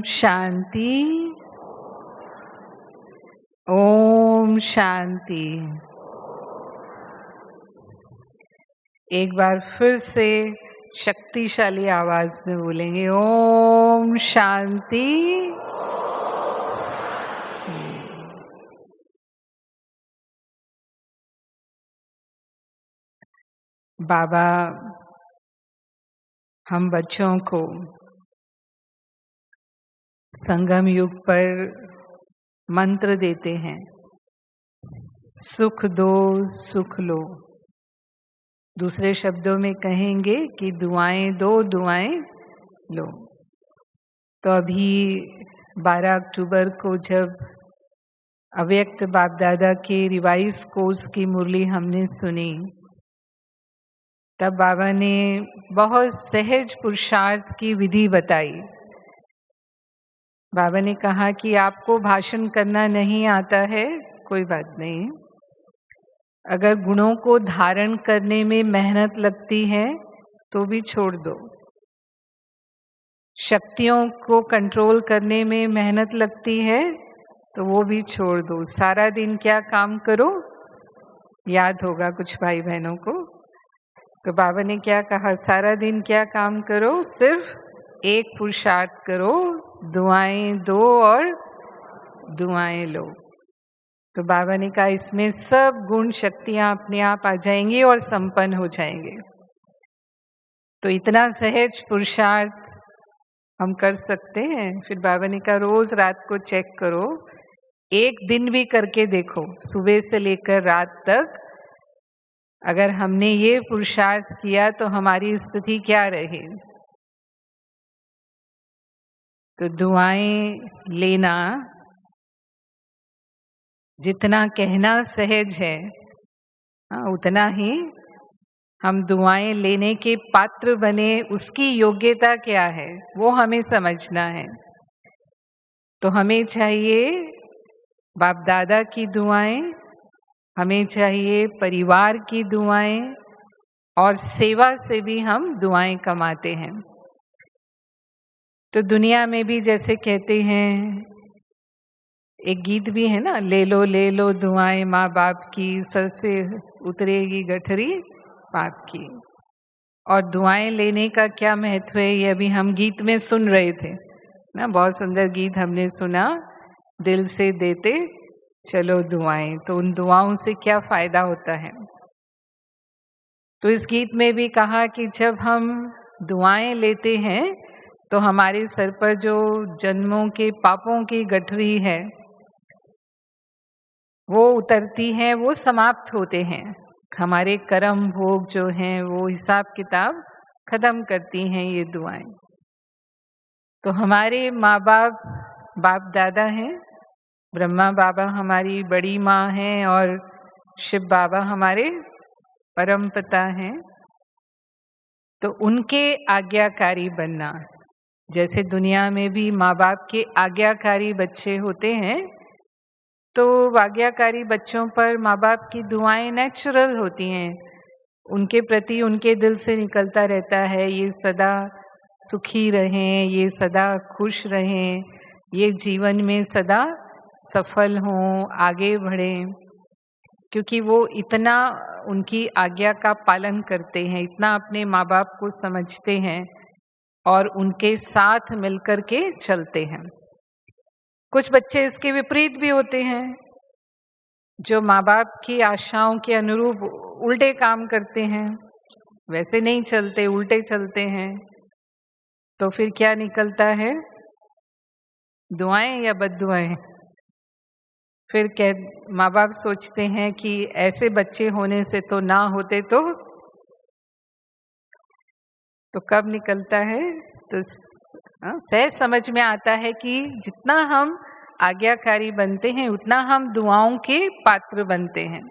शांति। ओम शांति। एक बार फिर से शक्तिशाली आवाज में बोलेंगे ओम शांति। बाबा हम बच्चों को संगम युग पर मंत्र देते हैं, सुख दो सुख लो। दूसरे शब्दों में कहेंगे कि दुआएं दो दुआएं लो। तो अभी 12 अक्टूबर को जब अव्यक्त बाप दादा के रिवाइज कोर्स की मुरली हमने सुनी, तब बाबा ने बहुत सहज पुरुषार्थ की विधि बताई। बाबा ने कहा कि आपको भाषण करना नहीं आता है, कोई बात नहीं। अगर गुणों को धारण करने में मेहनत लगती है तो भी छोड़ दो। शक्तियों को कंट्रोल करने में मेहनत लगती है तो वो भी छोड़ दो। सारा दिन क्या काम करो, याद होगा कुछ भाई बहनों को। तो बाबा ने क्या कहा, सारा दिन क्या काम करो, सिर्फ एक पुरुषार्थ करो, दुआएं दो और दुआएं लो। तो बाबा ने कहा इसमें सब गुण शक्तियां अपने आप आ जाएंगी और संपन्न हो जाएंगे। तो इतना सहज पुरुषार्थ हम कर सकते हैं। फिर बाबा ने कहा रोज रात को चेक करो, एक दिन भी करके देखो, सुबह से लेकर रात तक अगर हमने ये पुरुषार्थ किया तो हमारी स्थिति क्या रहे। तो दुआएं लेना जितना कहना सहज है, उतना ही हम दुआएं लेने के पात्र बने, उसकी योग्यता क्या है वो हमें समझना है। तो हमें चाहिए बाप दादा की दुआएं, हमें चाहिए परिवार की दुआएं, और सेवा से भी हम दुआएं कमाते हैं। तो दुनिया में भी जैसे कहते हैं, एक गीत भी है ना, ले लो दुआएं माँ बाप की, सर से उतरेगी गठरी पाप की। और दुआएं लेने का क्या महत्व है ये अभी हम गीत में सुन रहे थे ना। बहुत सुंदर गीत हमने सुना, दिल से देते चलो दुआएं। तो उन दुआओं से क्या फायदा होता है। तो इस गीत में भी कहा कि जब हम दुआएं लेते हैं तो हमारे सर पर जो जन्मों के पापों की गठरी है वो उतरती है, वो समाप्त होते हैं। हमारे कर्म भोग जो हैं वो हिसाब किताब खत्म करती हैं ये दुआएं। तो हमारे माँ बाप बाप दादा हैं, ब्रह्मा बाबा हमारी बड़ी माँ हैं और शिव बाबा हमारे परम पिता हैं। तो उनके आज्ञाकारी बनना, जैसे दुनिया में भी माँ बाप के आज्ञाकारी बच्चे होते हैं, तो आज्ञाकारी बच्चों पर माँ बाप की दुआएं नेचुरल होती हैं। उनके प्रति उनके दिल से निकलता रहता है ये सदा सुखी रहें, ये सदा खुश रहें, ये जीवन में सदा सफल हों, आगे बढ़ें। क्योंकि वो इतना उनकी आज्ञा का पालन करते हैं, इतना अपने माँ बाप को समझते हैं और उनके साथ मिलकर के चलते हैं। कुछ बच्चे इसके विपरीत भी होते हैं, जो माँ बाप की आशाओं के अनुरूप उल्टे काम करते हैं, वैसे नहीं चलते, उल्टे चलते हैं। तो फिर क्या निकलता है, दुआएं या बद्दुआएं। फिर माँ बाप सोचते हैं कि ऐसे बच्चे होने से तो ना होते तो कब निकलता है। तो सहज समझ में आता है कि जितना हम आज्ञाकारी बनते हैं उतना हम दुआओं के पात्र बनते हैं।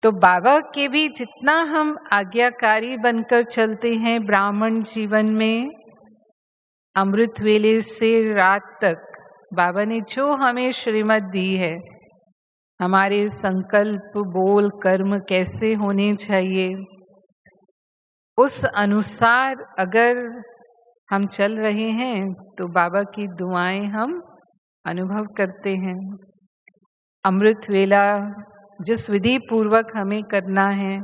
तो बाबा के भी जितना हम आज्ञाकारी बनकर चलते हैं ब्राह्मण जीवन में, अमृत वेले से रात तक बाबा ने जो हमें श्रीमत दी है, हमारे संकल्प बोल कर्म कैसे होने चाहिए, उस अनुसार अगर हम चल रहे हैं तो बाबा की दुआएं हम अनुभव करते हैं। अमृत वेला जिस विधि पूर्वक हमें करना है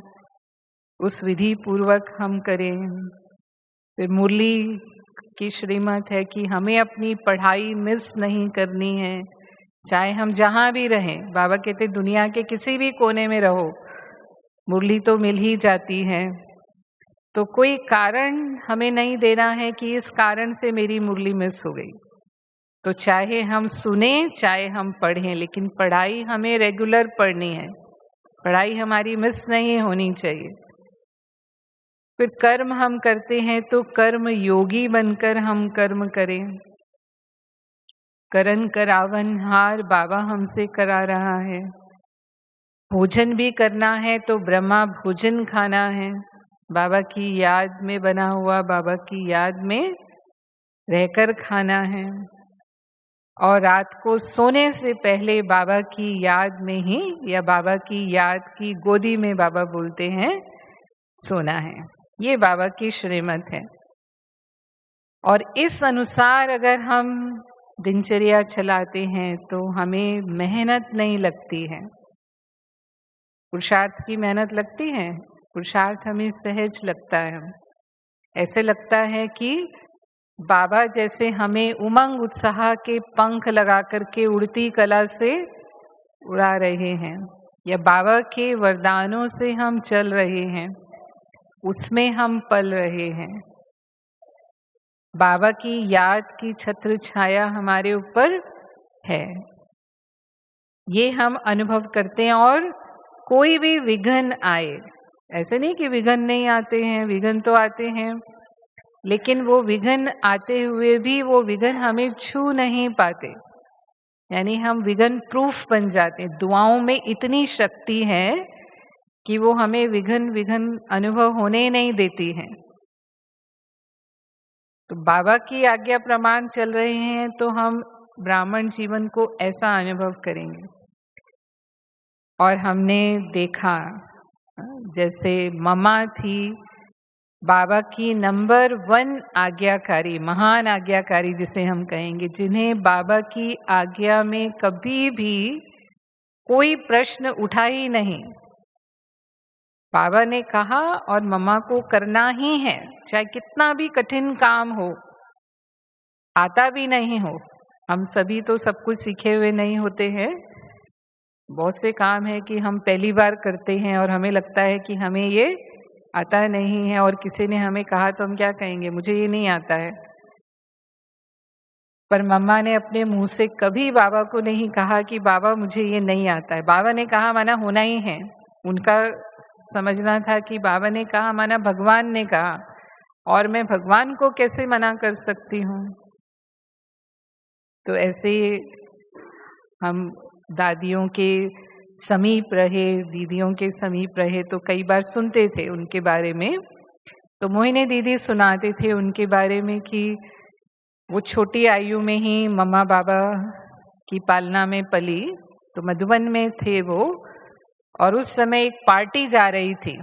उस विधि पूर्वक हम करें। फिर मुरली की श्रीमत है कि हमें अपनी पढ़ाई मिस नहीं करनी है, चाहे हम जहाँ भी रहें। बाबा कहते दुनिया के किसी भी कोने में रहो, मुरली तो मिल ही जाती है। तो कोई कारण हमें नहीं देना है कि इस कारण से मेरी मुरली मिस हो गई। तो चाहे हम सुने चाहे हम पढ़ें, लेकिन पढ़ाई हमें रेगुलर पढ़नी है, पढ़ाई हमारी मिस नहीं होनी चाहिए। फिर कर्म हम करते हैं तो कर्म योगी बनकर हम कर्म करें। करन करावन हार बाबा हमसे करा रहा है। भोजन भी करना है तो ब्रह्मा भोजन खाना है, बाबा की याद में बना हुआ, बाबा की याद में रहकर खाना है। और रात को सोने से पहले बाबा की याद में ही या बाबा की याद की गोदी में बाबा बोलते हैं सोना है। ये बाबा की श्रीमत है। और इस अनुसार अगर हम दिनचर्या चलाते हैं तो हमें मेहनत नहीं लगती है। पुरुषार्थ की मेहनत लगती है, पुरुषार्थ हमें सहज लगता है। ऐसे लगता है कि बाबा जैसे हमें उमंग उत्साह के पंख लगा करके उड़ती कला से उड़ा रहे हैं, या बाबा के वरदानों से हम चल रहे हैं, उसमें हम पल रहे हैं। बाबा की याद की छत्र छाया हमारे ऊपर है, ये हम अनुभव करते हैं। और कोई भी विघ्न आए, ऐसे नहीं कि विघ्न नहीं आते हैं, विघ्न तो आते हैं, लेकिन वो विघ्न आते हुए भी वो विघ्न हमें छू नहीं पाते, यानी हम विघ्न प्रूफ बन जाते हैं। दुआओं में इतनी शक्ति है कि वो हमें विघ्न अनुभव होने नहीं देती है। तो बाबा की आज्ञा प्रमाण चल रहे हैं तो हम ब्राह्मण जीवन को ऐसा अनुभव करेंगे। और हमने देखा जैसे ममा थी बाबा की नंबर 1 आज्ञाकारी, महान आज्ञाकारी जिसे हम कहेंगे, जिन्हें बाबा की आज्ञा में कभी भी कोई प्रश्न उठा ही नहीं। बाबा ने कहा और मम्मा को करना ही है, चाहे कितना भी कठिन काम हो, आता भी नहीं हो। हम सभी तो सब कुछ सीखे हुए नहीं होते हैं। बहुत से काम है कि हम पहली बार करते हैं और हमें लगता है कि हमें ये आता नहीं है, और किसी ने हमें कहा तो हम क्या कहेंगे, मुझे ये नहीं आता है। पर मम्मा ने अपने मुंह से कभी बाबा को नहीं कहा कि बाबा मुझे ये नहीं आता है। बाबा ने कहा माना होना ही है। उनका समझना था कि बाबा ने कहा माना भगवान ने कहा, और मैं भगवान को कैसे मना कर सकती हूँ। तो ऐसे हम दादियों के समीप रहे, दीदियों के समीप रहे तो कई बार सुनते थे उनके बारे में। तो मोहिनी दीदी सुनाते थे उनके बारे में कि वो छोटी आयु में ही मम्मा बाबा की पालना में पली। तो मधुबन में थे वो, और उस समय एक पार्टी जा रही थी।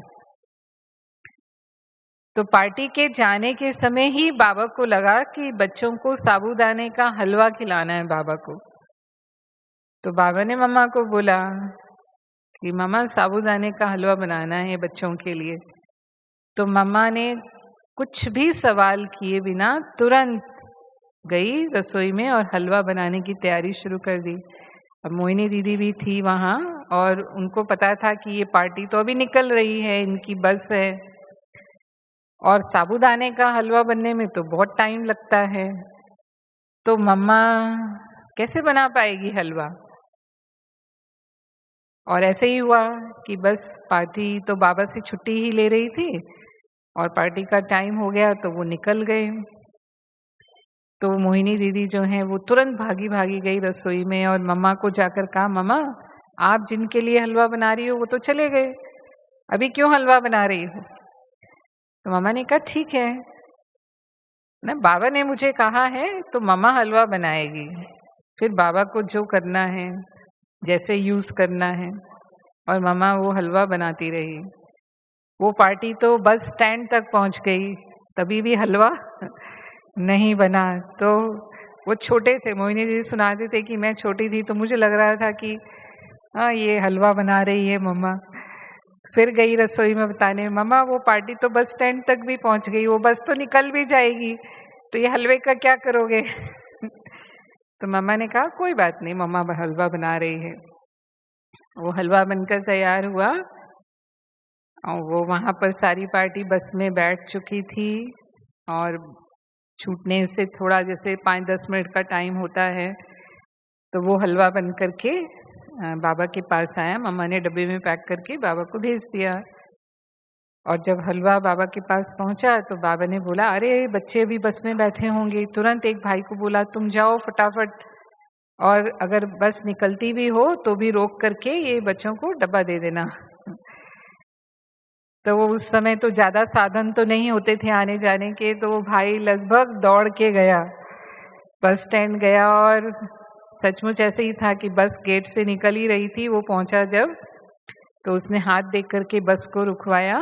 तो पार्टी के जाने के समय ही बाबा को लगा कि बच्चों को साबूदाने का हलवा खिलाना है बाबा को। तो बाबा ने मम्मा को बोला कि मम्मा साबूदाने का हलवा बनाना है बच्चों के लिए। तो मम्मा ने कुछ भी सवाल किए बिना तुरंत गई रसोई में और हलवा बनाने की तैयारी शुरू कर दी। अब मोहिनी दीदी भी थी वहाँ, और उनको पता था कि ये पार्टी तो अभी निकल रही है, इनकी बस है, और साबूदाने का हलवा बनने में तो बहुत टाइम लगता है। तो मम्मा कैसे बना पाएगी हलवा। और ऐसे ही हुआ कि बस पार्टी तो बाबा से छुट्टी ही ले रही थी और पार्टी का टाइम हो गया तो वो निकल गए। तो मोहिनी दीदी जो है वो तुरंत भागी भागी गई रसोई में और मम्मा को जाकर कहा, मम्मा आप जिनके लिए हलवा बना रही हो वो तो चले गए, अभी क्यों हलवा बना रही हो। तो मम्मा ने कहा ठीक है ना, बाबा ने मुझे कहा है तो मम्मा हलवा बनाएगी, फिर बाबा को जो करना है जैसे यूज करना है। और मम्मा वो हलवा बनाती रही। वो पार्टी तो बस स्टैंड तक पहुंच गई, तभी भी हलवा नहीं बना। तो वो छोटे थे, मोहिनी जी सुनाते थे कि मैं छोटी थी तो मुझे लग रहा था कि हाँ ये हलवा बना रही है मम्मा। फिर गई रसोई में बताने, मम्मा वो पार्टी तो बस स्टैंड तक भी पहुंच गई, वो बस तो निकल भी जाएगी, तो ये हलवे का क्या करोगे? तो मम्मा ने कहा कोई बात नहीं, मम्मा हलवा बना रही है। वो हलवा बनकर तैयार हुआ और वो वहां पर सारी पार्टी बस में बैठ चुकी थी और छूटने से थोड़ा जैसे 5-10 मिनट का टाइम होता है, तो वो हलवा बन करके बाबा के पास आया। मम्मा ने डब्बे में पैक करके बाबा को भेज दिया। और जब हलवा बाबा के पास पहुंचा तो बाबा ने बोला, अरे बच्चे अभी बस में बैठे होंगे। तुरंत एक भाई को बोला, तुम जाओ फटाफट, और अगर बस निकलती भी हो तो भी रोक करके ये बच्चों को डब्बा दे देना। तो वो उस समय तो ज्यादा साधन तो नहीं होते थे आने जाने के, तो वो भाई लगभग दौड़ के गया, बस स्टैंड गया। और सचमुच ऐसे ही था कि बस गेट से निकल ही रही थी, वो पहुंचा जब, तो उसने हाथ देख करके बस को रुकवाया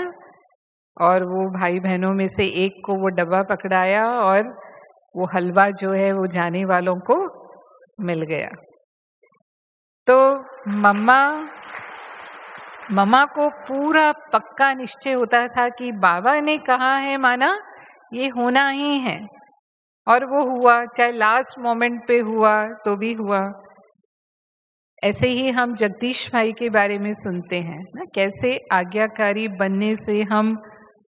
और वो भाई बहनों में से एक को वो डब्बा पकड़ाया और वो हलवा जो है वो जाने वालों को मिल गया। तो मम्मा को पूरा पक्का निश्चय होता था कि बाबा ने कहा है माना ये होना ही है, और वो हुआ, चाहे लास्ट मोमेंट पे हुआ तो भी हुआ। ऐसे ही हम जगदीश भाई के बारे में सुनते हैं ना, कैसे आज्ञाकारी बनने से हम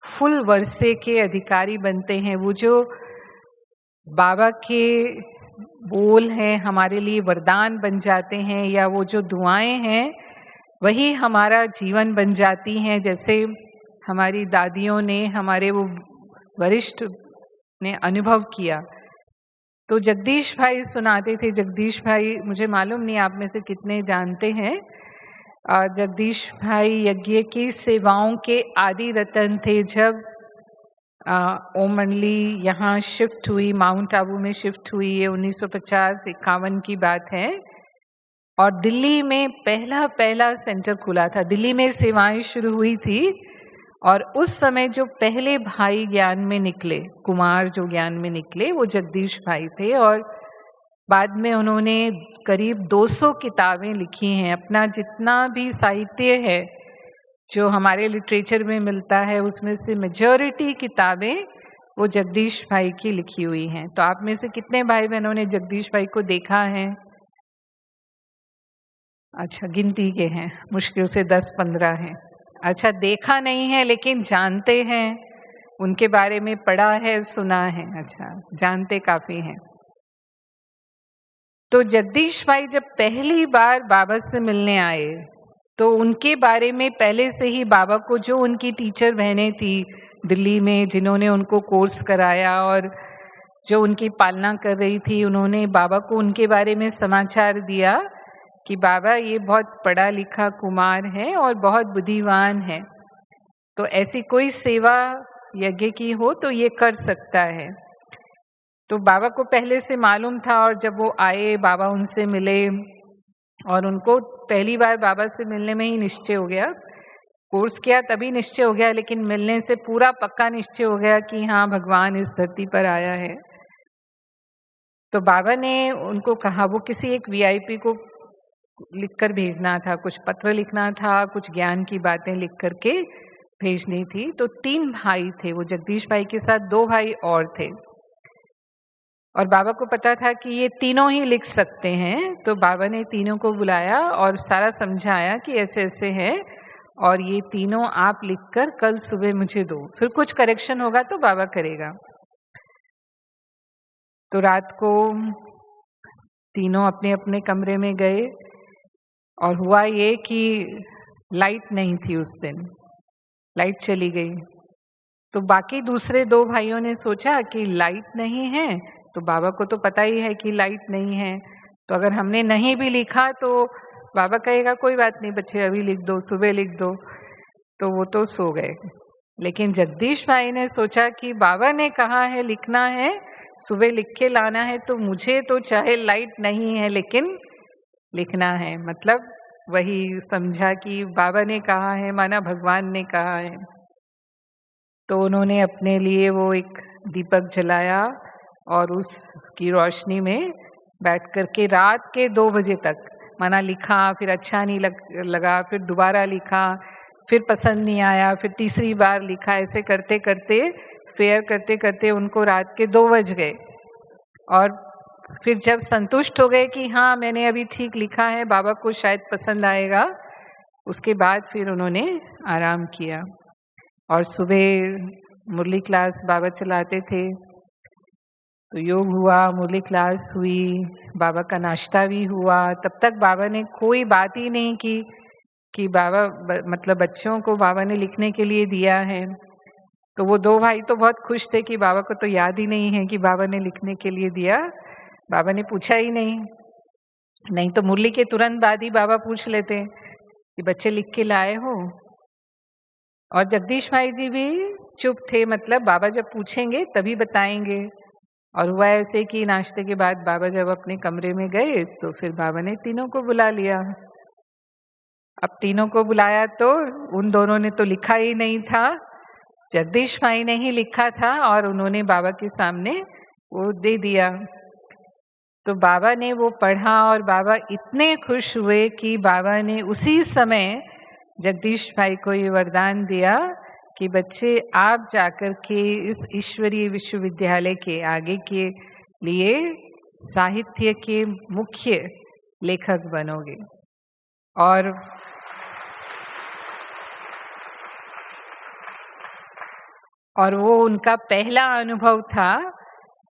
फुल वर्षे के अधिकारी बनते हैं। वो जो बाबा के बोल हैं हमारे लिए वरदान बन जाते हैं, या वो जो दुआएं हैं वही हमारा जीवन बन जाती हैं। जैसे हमारी दादियों ने, हमारे वो वरिष्ठ ने अनुभव किया। तो जगदीश भाई सुनाते थे। जगदीश भाई, मुझे मालूम नहीं आप में से कितने जानते हैं, जगदीश भाई यज्ञ की सेवाओं के आदि रतन थे। जब ओम मंडली यहाँ शिफ्ट हुई, माउंट आबू में शिफ्ट हुई, ये 1950-51 की बात है, और दिल्ली में पहला सेंटर खुला था। दिल्ली में सेवाएं शुरू हुई थी, और उस समय जो पहले भाई ज्ञान में निकले, कुमार जो ज्ञान में निकले, वो जगदीश भाई थे। और बाद में उन्होंने करीब 200 किताबें लिखी हैं। अपना जितना भी साहित्य है जो हमारे लिटरेचर में मिलता है, उसमें से मेजॉरिटी किताबें वो जगदीश भाई की लिखी हुई हैं। तो आप में से कितने भाई बहनों ने जगदीश भाई को देखा है? अच्छा, गिनती के हैं, मुश्किल से 10-15 हैं। अच्छा, देखा नहीं है लेकिन जानते हैं, उनके बारे में पढ़ा है, सुना है। अच्छा, जानते काफी हैं। तो जगदीश भाई जब पहली बार बाबा से मिलने आए तो उनके बारे में पहले से ही बाबा को, जो उनकी टीचर बहनें थी दिल्ली में जिन्होंने उनको कोर्स कराया और जो उनकी पालना कर रही थी, उन्होंने बाबा को उनके बारे में समाचार दिया कि बाबा ये बहुत पढ़ा लिखा कुमार है और बहुत बुद्धिमान है, तो ऐसी कोई सेवा यज्ञ की हो तो ये कर सकता है। तो बाबा को पहले से मालूम था, और जब वो आए, बाबा उनसे मिले, और उनको पहली बार बाबा से मिलने में ही निश्चय हो गया। कोर्स किया तभी निश्चय हो गया, लेकिन मिलने से पूरा पक्का निश्चय हो गया कि हाँ भगवान इस धरती पर आया है। तो बाबा ने उनको कहा, वो किसी एक वीआईपी को लिखकर भेजना था, कुछ पत्र लिखना था, कुछ ज्ञान की बातें लिख करके भेजनी थी। तो 3 भाई थे, वो जगदीश भाई के साथ 2 भाई और थे, और बाबा को पता था कि ये तीनों ही लिख सकते हैं। तो बाबा ने तीनों को बुलाया और सारा समझाया कि ऐसे ऐसे है, और ये तीनों आप लिखकर कल सुबह मुझे दो, फिर कुछ करेक्शन होगा तो बाबा करेगा। तो रात को तीनों अपने अपने कमरे में गए, और हुआ ये कि लाइट नहीं थी उस दिन, लाइट चली गई। तो बाकी दूसरे 2 भाइयों ने सोचा कि लाइट नहीं है, तो बाबा को तो पता ही है कि लाइट नहीं है, तो अगर हमने नहीं भी लिखा तो बाबा कहेगा कोई बात नहीं बच्चे, अभी लिख दो, सुबह लिख दो। तो वो तो सो गए। लेकिन जगदीश भाई ने सोचा कि बाबा ने कहा है लिखना है, सुबह लिख के लाना है, तो मुझे तो चाहे लाइट नहीं है लेकिन लिखना है। मतलब वही समझा कि बाबा ने कहा है माना भगवान ने कहा है। तो उन्होंने अपने लिए वो एक दीपक जलाया और उसकी रोशनी में बैठ कर के रात के 2 बजे तक माना लिखा, फिर अच्छा नहीं लगा, फिर दोबारा लिखा, फिर पसंद नहीं आया, फिर तीसरी बार लिखा। ऐसे करते करते फेयर करते करते उनको रात के 2 बज गए। और फिर जब संतुष्ट हो गए कि हाँ मैंने अभी ठीक लिखा है, बाबा को शायद पसंद आएगा, उसके बाद फिर उन्होंने आराम किया। और सुबह मुरली क्लास बाबा चलाते थे, तो योग हुआ, मुरली क्लास हुई, बाबा का नाश्ता भी हुआ। तब तक बाबा ने कोई बात ही नहीं की कि बाबा मतलब बच्चों को बाबा ने लिखने के लिए दिया है। तो वो 2 भाई तो बहुत खुश थे कि बाबा को तो याद ही नहीं है कि बाबा ने लिखने के लिए दिया, बाबा ने पूछा ही नहीं तो मुरली के तुरंत बाद ही बाबा पूछ लेते कि बच्चे लिख के लाए हो। और जगदीश भाई जी भी चुप थे, मतलब बाबा जब पूछेंगे तभी बताएंगे। और हुआ ऐसे कि नाश्ते के बाद बाबा जब अपने कमरे में गए तो फिर बाबा ने तीनों को बुला लिया। अब तीनों को बुलाया तो उन दोनों ने तो लिखा ही नहीं था, जगदीश भाई ने ही लिखा था और उन्होंने बाबा के सामने वो दे दिया। तो बाबा ने वो पढ़ा और बाबा इतने खुश हुए कि बाबा ने उसी समय जगदीश भाई को ये वरदान दिया कि बच्चे आप जाकर के इस ईश्वरीय विश्वविद्यालय के आगे के लिए साहित्य के मुख्य लेखक बनोगे। और वो उनका पहला अनुभव था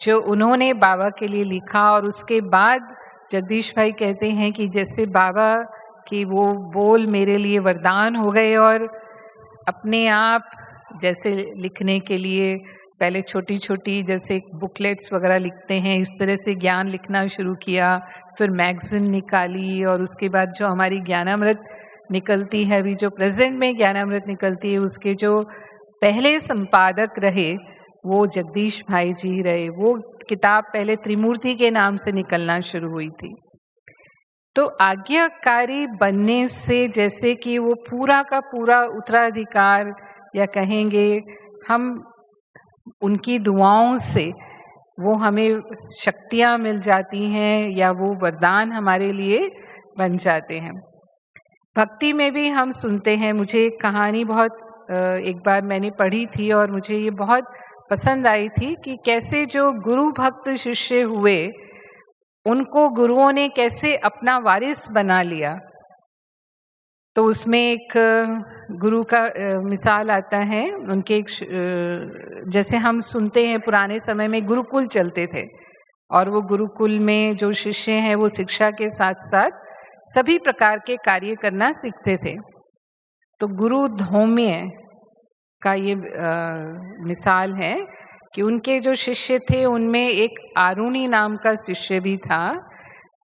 जो उन्होंने बाबा के लिए लिखा। और उसके बाद जगदीश भाई कहते हैं कि जैसे बाबा की वो बोल मेरे लिए वरदान हो गए और अपने आप जैसे लिखने के लिए पहले छोटी छोटी जैसे बुकलेट्स वगैरह लिखते हैं, इस तरह से ज्ञान लिखना शुरू किया। फिर मैगजीन निकाली और उसके बाद जो हमारी ज्ञानामृत निकलती है, अभी जो प्रेजेंट में ज्ञानामृत निकलती है, उसके जो पहले संपादक रहे वो जगदीश भाई जी रहे। वो किताब पहले त्रिमूर्ति के नाम से निकलना शुरू हुई थी। तो आज्ञाकारी बनने से जैसे कि वो पूरा का पूरा उत्तराधिकार या कहेंगे हम उनकी दुआओं से वो हमें शक्तियां मिल जाती हैं या वो वरदान हमारे लिए बन जाते हैं। भक्ति में भी हम सुनते हैं, मुझे एक कहानी बहुत एक बार मैंने पढ़ी थी और मुझे ये बहुत पसंद आई थी कि कैसे जो गुरु भक्त शिष्य हुए उनको गुरुओं ने कैसे अपना वारिस बना लिया। तो उसमें एक गुरु का मिसाल आता है, उनके एक जैसे हम सुनते हैं पुराने समय में गुरुकुल चलते थे और वो गुरुकुल में जो शिष्य हैं वो शिक्षा के साथ साथ सभी प्रकार के कार्य करना सीखते थे। तो गुरु धौम्य का ये मिसाल है कि उनके जो शिष्य थे उनमें एक आरुणि नाम का शिष्य भी था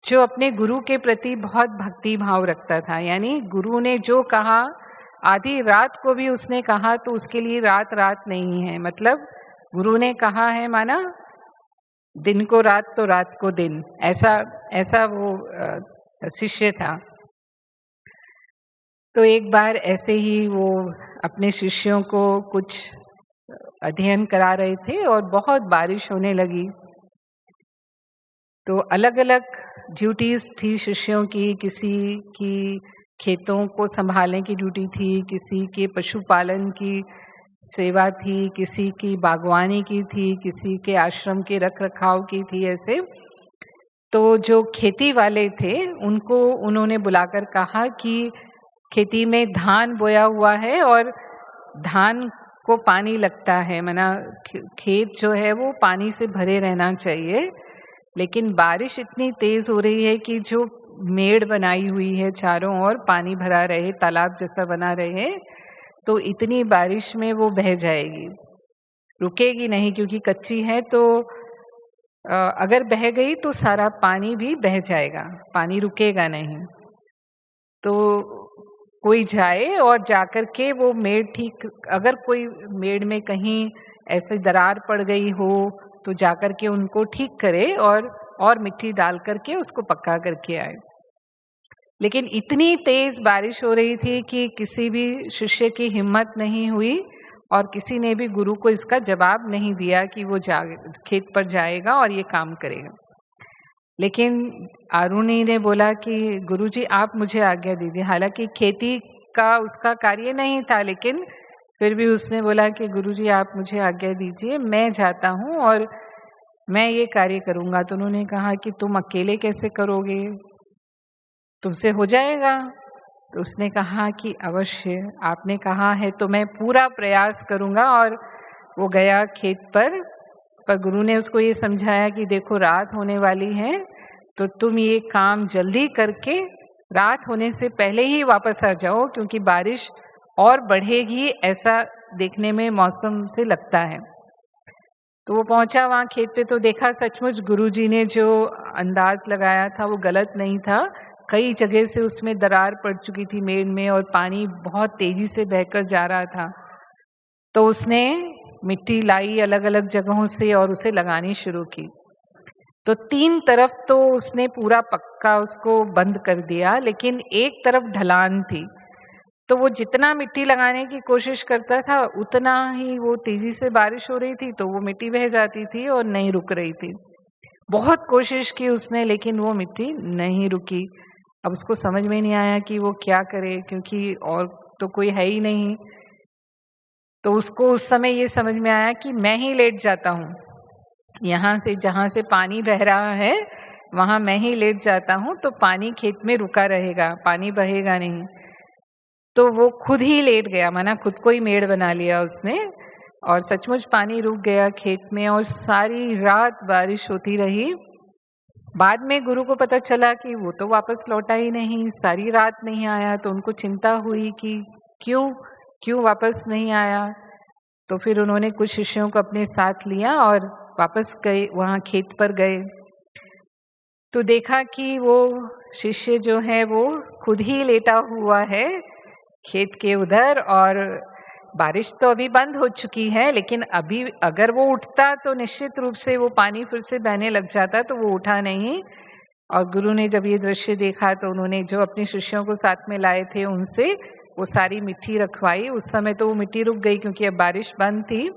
जो अपने गुरु के प्रति बहुत भक्ति भाव रखता था। यानी गुरु ने जो कहा, आधी रात को भी उसने कहा तो उसके लिए रात रात नहीं है, मतलब गुरु ने कहा है माना दिन को रात तो रात को दिन, ऐसा वो शिष्य था। तो एक बार ऐसे ही वो अपने शिष्यों को कुछ अध्ययन करा रहे थे और बहुत बारिश होने लगी। तो अलग अलग ड्यूटीज थी शिष्यों की, किसी की खेतों को संभालने की ड्यूटी थी, किसी के पशुपालन की सेवा थी, किसी की बागवानी की थी, किसी के आश्रम के रख रखाव की थी, ऐसे। तो जो खेती वाले थे उनको उन्होंने बुलाकर कहा कि खेती में धान बोया हुआ है और धान को पानी लगता है, माना खेत जो है वो पानी से भरे रहना चाहिए, लेकिन बारिश इतनी तेज हो रही है कि जो मेड़ बनाई हुई है चारों ओर पानी भरा रहे, तालाब जैसा बना रहे, तो इतनी बारिश में वो बह जाएगी, रुकेगी नहीं क्योंकि कच्ची है। तो अगर बह गई तो सारा पानी भी बह जाएगा, पानी रुकेगा नहीं। तो कोई जाए और जाकर के वो मेड़ ठीक, अगर कोई मेड़ में कहीं ऐसे दरार पड़ गई हो तो जाकर के उनको ठीक करे और मिट्टी डाल करके उसको पक्का करके आए। लेकिन इतनी तेज बारिश हो रही थी कि किसी भी शिष्य की हिम्मत नहीं हुई और किसी ने भी गुरु को इसका जवाब नहीं दिया कि वो खेत पर जाएगा और ये काम करेगा। लेकिन आरुणि ने बोला कि गुरुजी आप मुझे आज्ञा दीजिए। हालांकि खेती का उसका कार्य नहीं था, लेकिन फिर भी उसने बोला कि गुरुजी आप मुझे आज्ञा दीजिए, मैं जाता हूँ और मैं ये कार्य करूँगा। तो उन्होंने कहा कि तुम अकेले कैसे करोगे, तुमसे हो जाएगा? तो उसने कहा कि अवश्य, आपने कहा है तो मैं पूरा प्रयास करूँगा। और वो गया खेत पर गुरु ने उसको ये समझाया कि देखो रात होने वाली है, तो तुम ये काम जल्दी करके रात होने से पहले ही वापस आ जाओ, क्योंकि बारिश और बढ़ेगी ऐसा देखने में मौसम से लगता है। तो वो पहुंचा वहाँ खेत पे, तो देखा सचमुच गुरुजी ने जो अंदाज लगाया था वो गलत नहीं था। कई जगह से उसमें दरार पड़ चुकी थी मेड़ में और पानी बहुत तेजी से बहकर जा रहा था। तो उसने मिट्टी लाई अलग अलग जगहों से और उसे लगानी शुरू की। तो 3 तरफ तो उसने पूरा पक्का उसको बंद कर दिया, लेकिन एक तरफ ढलान थी, तो वो जितना मिट्टी लगाने की कोशिश करता था उतना ही वो तेजी से बारिश हो रही थी, तो वो मिट्टी बह जाती थी और नहीं रुक रही थी। बहुत कोशिश की उसने, लेकिन वो मिट्टी नहीं रुकी। अब उसको समझ में नहीं आया कि वो क्या करे, क्योंकि और तो कोई है ही नहीं। तो उसको उस समय ये समझ में आया कि मैं ही लेट जाता हूँ, यहाँ से जहाँ से पानी बह रहा है वहाँ मैं ही लेट जाता हूँ, तो पानी खेत में रुका रहेगा, पानी बहेगा नहीं। तो वो खुद ही लेट गया, माना खुद को ही मेड़ बना लिया उसने, और सचमुच पानी रुक गया खेत में और सारी रात बारिश होती रही। बाद में गुरु को पता चला कि वो तो वापस लौटा ही नहीं, सारी रात नहीं आया। तो उनको चिंता हुई कि क्यों वापस नहीं आया। तो फिर उन्होंने कुछ शिष्यों को अपने साथ लिया और वापस गए, वहाँ खेत पर गए। तो देखा कि वो शिष्य जो है वो खुद ही लेटा हुआ है खेत के उधर, और बारिश तो अभी बंद हो चुकी है, लेकिन अभी अगर वो उठता तो निश्चित रूप से वो पानी फिर से बहने लग जाता, तो वो उठा नहीं। और गुरु ने जब ये दृश्य देखा तो उन्होंने जो अपने शिष्यों को साथ में लाए थे उनसे वो सारी मिट्टी रखवाई। उस समय तो वो मिट्टी रुक गई क्योंकि अब बारिश बंद थी।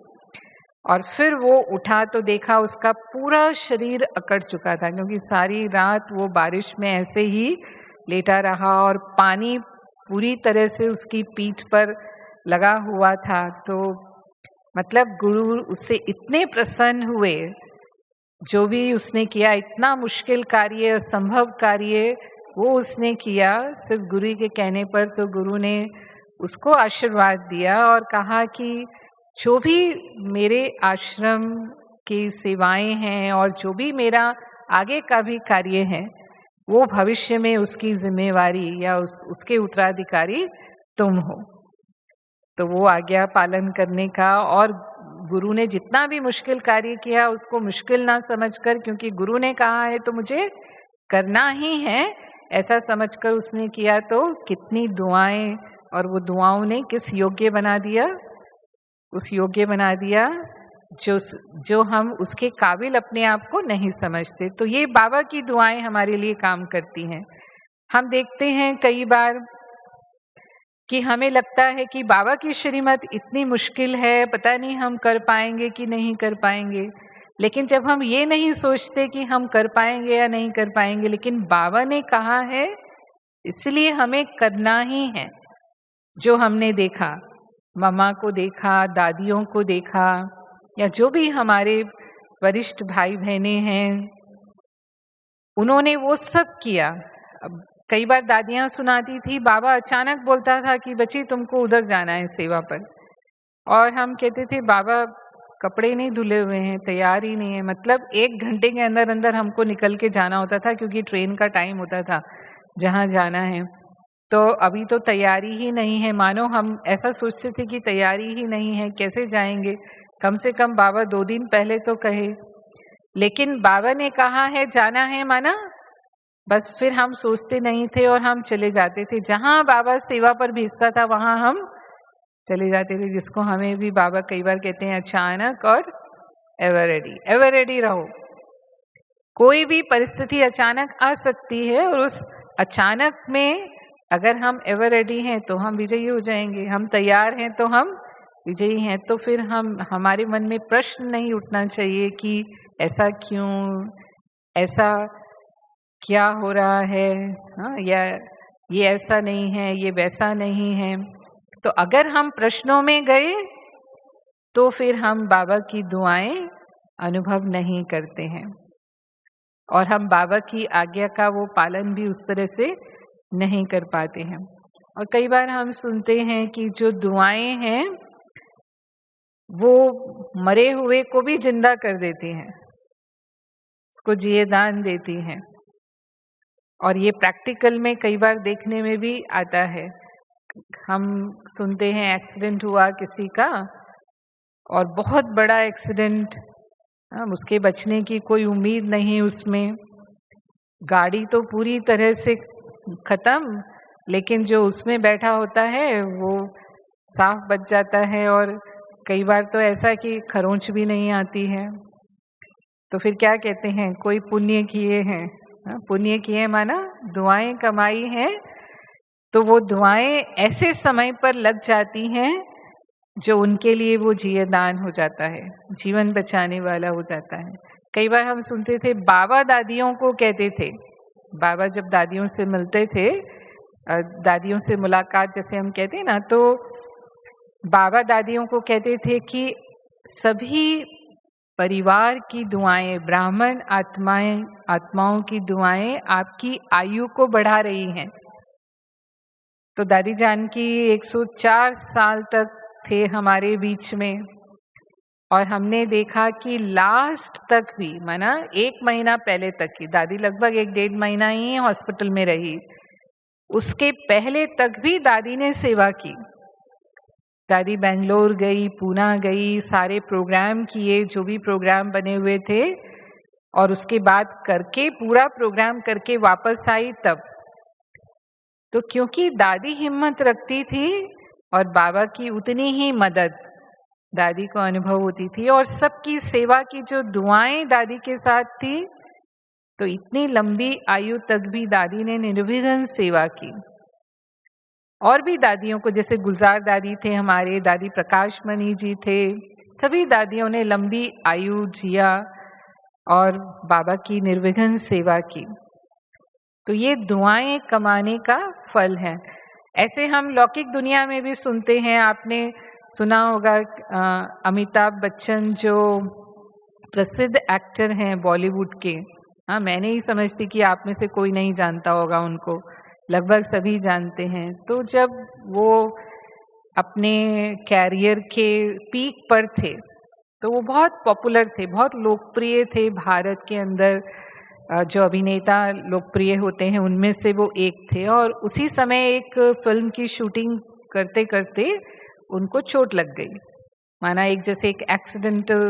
और फिर वो उठा तो देखा उसका पूरा शरीर अकड़ चुका था, क्योंकि सारी रात वो बारिश में ऐसे ही लेटा रहा और पानी पूरी तरह से उसकी पीठ पर लगा हुआ था। तो मतलब गुरु उससे इतने प्रसन्न हुए, जो भी उसने किया, इतना मुश्किल कार्य, असंभव कार्य वो उसने किया सिर्फ गुरु के कहने पर। तो गुरु ने उसको आशीर्वाद दिया और कहा कि जो भी मेरे आश्रम की सेवाएं हैं और जो भी मेरा आगे का भी कार्य है, वो भविष्य में उसकी जिम्मेवारी या उसके उत्तराधिकारी तुम हो। तो वो आज्ञा पालन करने का, और गुरु ने जितना भी मुश्किल कार्य किया उसको मुश्किल ना समझकर, क्योंकि गुरु ने कहा है तो मुझे करना ही है, ऐसा समझकर उसने किया। तो कितनी दुआएं, और वो दुआओं ने किस योग्य बना दिया, उस योग्य बना दिया जो हम उसके काबिल अपने आप को नहीं समझते। तो ये बाबा की दुआएं हमारे लिए काम करती हैं। हम देखते हैं कई बार कि हमें लगता है कि बाबा की श्रीमत इतनी मुश्किल है, पता नहीं हम कर पाएंगे कि नहीं कर पाएंगे। लेकिन जब हम ये नहीं सोचते कि हम कर पाएंगे या नहीं कर पाएंगे, लेकिन बाबा ने कहा है इसलिए हमें करना ही है। जो हमने देखा, मम्मा को देखा, दादियों को देखा, या जो भी हमारे वरिष्ठ भाई बहनें हैं, उन्होंने वो सब किया। अब कई बार दादियां सुनाती थी, बाबा अचानक बोलता था कि बच्ची तुमको उधर जाना है सेवा पर, और हम कहते थे बाबा कपड़े नहीं धुले हुए हैं, तैयार ही नहीं है। मतलब 1 घंटे के अंदर अंदर हमको निकल के जाना होता था, क्योंकि ट्रेन का टाइम होता था जहाँ जाना है। तो अभी तो तैयारी ही नहीं है, मानो हम ऐसा सोचते थे कि तैयारी ही नहीं है, कैसे जाएंगे। कम से कम बाबा 2 दिन पहले तो कहे। लेकिन बाबा ने कहा है जाना है, माना बस फिर हम सोचते नहीं थे और हम चले जाते थे। जहाँ बाबा सेवा पर भेजता था वहाँ हम चले जाते थे, जिसको हमें भी बाबा कई बार कहते हैं अचानक और एवर रेडी रहो। कोई भी परिस्थिति अचानक आ सकती है, और उस अचानक में अगर हम एवर रेडी हैं तो हम विजयी हो जाएंगे, हम तैयार हैं तो हम विजयी हैं, तो फिर हमारे मन में प्रश्न नहीं उठना चाहिए कि ऐसा क्यों, ऐसा क्या हो रहा है, हाँ, या ये ऐसा नहीं है, ये वैसा नहीं है। तो अगर हम प्रश्नों में गए तो फिर हम बाबा की दुआएं अनुभव नहीं करते हैं और हम बाबा की आज्ञा का वो पालन भी उस तरह से नहीं कर पाते हैं। और कई बार हम सुनते हैं कि जो दुआएं हैं वो मरे हुए को भी जिंदा कर देती हैं, उसको जिए दान देती हैं। और ये प्रैक्टिकल में कई बार देखने में भी आता है। हम सुनते हैं एक्सीडेंट हुआ किसी का और बहुत बड़ा एक्सीडेंट, उसके बचने की कोई उम्मीद नहीं, उसमें गाड़ी तो पूरी तरह से खत्म, लेकिन जो उसमें बैठा होता है वो साफ बच जाता है। और कई बार तो ऐसा कि खरोंच भी नहीं आती है। तो फिर क्या कहते हैं, कोई पुण्य किए हैं, पुण्य किए माना दुआएं कमाई हैं, तो वो दुआएं ऐसे समय पर लग जाती हैं जो उनके लिए वो जिए दान हो जाता है, जीवन बचाने वाला हो जाता है। कई बार हम सुनते थे बाबा दादियों को कहते थे, बाबा जब दादियों से मिलते थे, दादियों से मुलाकात जैसे हम कहते हैं ना, तो बाबा दादियों को कहते थे कि सभी परिवार की दुआएं, ब्राह्मण आत्माओं की दुआएं आपकी आयु को बढ़ा रही हैं। तो दादी जान की 104 साल तक थे हमारे बीच में, और हमने देखा कि लास्ट तक भी, माना 1 महीना पहले तक की, दादी लगभग 1-1.5 महीना ही हॉस्पिटल में रही, उसके पहले तक भी दादी ने सेवा की। दादी बेंगलोर गई, पूना गई, सारे प्रोग्राम किए, जो भी प्रोग्राम बने हुए थे, और उसके बाद करके पूरा प्रोग्राम करके वापस आई तब। तो क्योंकि दादी हिम्मत रखती थी और बाबा की उतनी ही मदद दादी को अनुभव होती थी, और सबकी सेवा की जो दुआएं दादी के साथ थी, तो इतनी लंबी आयु तक भी दादी ने निर्विघ्न सेवा की। और भी दादियों को, जैसे गुलजार दादी थे हमारे, दादी प्रकाश मणि जी थे, सभी दादियों ने लंबी आयु जिया और बाबा की निर्विघ्न सेवा की। तो ये दुआएं कमाने का फल है। ऐसे हम लौकिक दुनिया में भी सुनते हैं, आपने सुना होगा अमिताभ बच्चन जो प्रसिद्ध एक्टर हैं बॉलीवुड के, हाँ, मैं नहीं समझती कि आप में से कोई नहीं जानता होगा उनको, लगभग सभी जानते हैं। तो जब वो अपने कैरियर के पीक पर थे तो वो बहुत पॉपुलर थे, बहुत लोकप्रिय थे भारत के अंदर। जो अभिनेता लोकप्रिय होते हैं उनमें से वो एक थे, और उसी समय एक फिल्म की शूटिंग करते करते उनको चोट लग गई। माना एक जैसे एक एक्सीडेंटल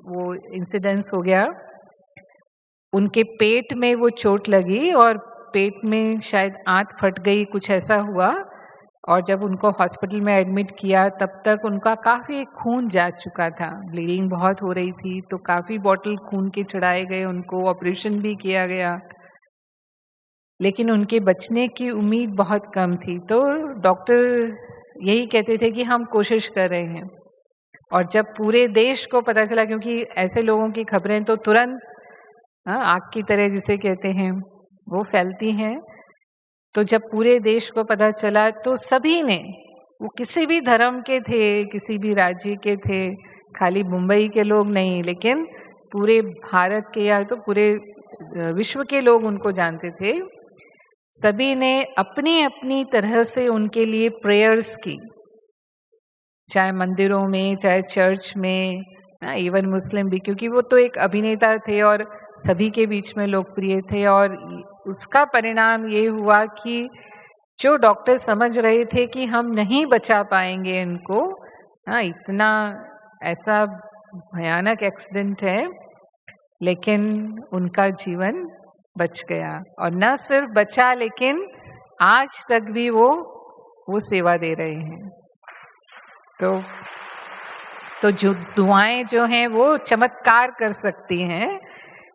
वो इंसिडेंस हो गया, उनके पेट में वो चोट लगी और पेट में शायद आंत फट गई, कुछ ऐसा हुआ। और जब उनको हॉस्पिटल में एडमिट किया तब तक उनका काफ़ी खून जा चुका था, ब्लीडिंग बहुत हो रही थी, तो काफ़ी बॉटल खून के चढ़ाए गए, उनको ऑपरेशन भी किया गया, लेकिन उनके बचने की उम्मीद बहुत कम थी। तो डॉक्टर यही कहते थे कि हम कोशिश कर रहे हैं। और जब पूरे देश को पता चला, क्योंकि ऐसे लोगों की खबरें तो तुरंत आग की तरह जिसे कहते हैं वो फैलती हैं, तो जब पूरे देश को पता चला तो सभी ने, वो किसी भी धर्म के थे, किसी भी राज्य के थे, खाली मुंबई के लोग नहीं, लेकिन पूरे भारत के या तो पूरे विश्व के लोग उनको जानते थे, सभी ने अपनी अपनी तरह से उनके लिए प्रेयर्स की, चाहे मंदिरों में, चाहे चर्च में, इवन मुस्लिम भी, क्योंकि वो तो एक अभिनेता थे और सभी के बीच में लोकप्रिय थे। और उसका परिणाम ये हुआ कि जो डॉक्टर समझ रहे थे कि हम नहीं बचा पाएंगे इनको, इतना ऐसा भयानक एक्सीडेंट है, लेकिन उनका जीवन बच गया। और न सिर्फ बचा, लेकिन आज तक भी वो सेवा दे रहे हैं। तो जो दुआएं जो हैं वो चमत्कार कर सकती हैं,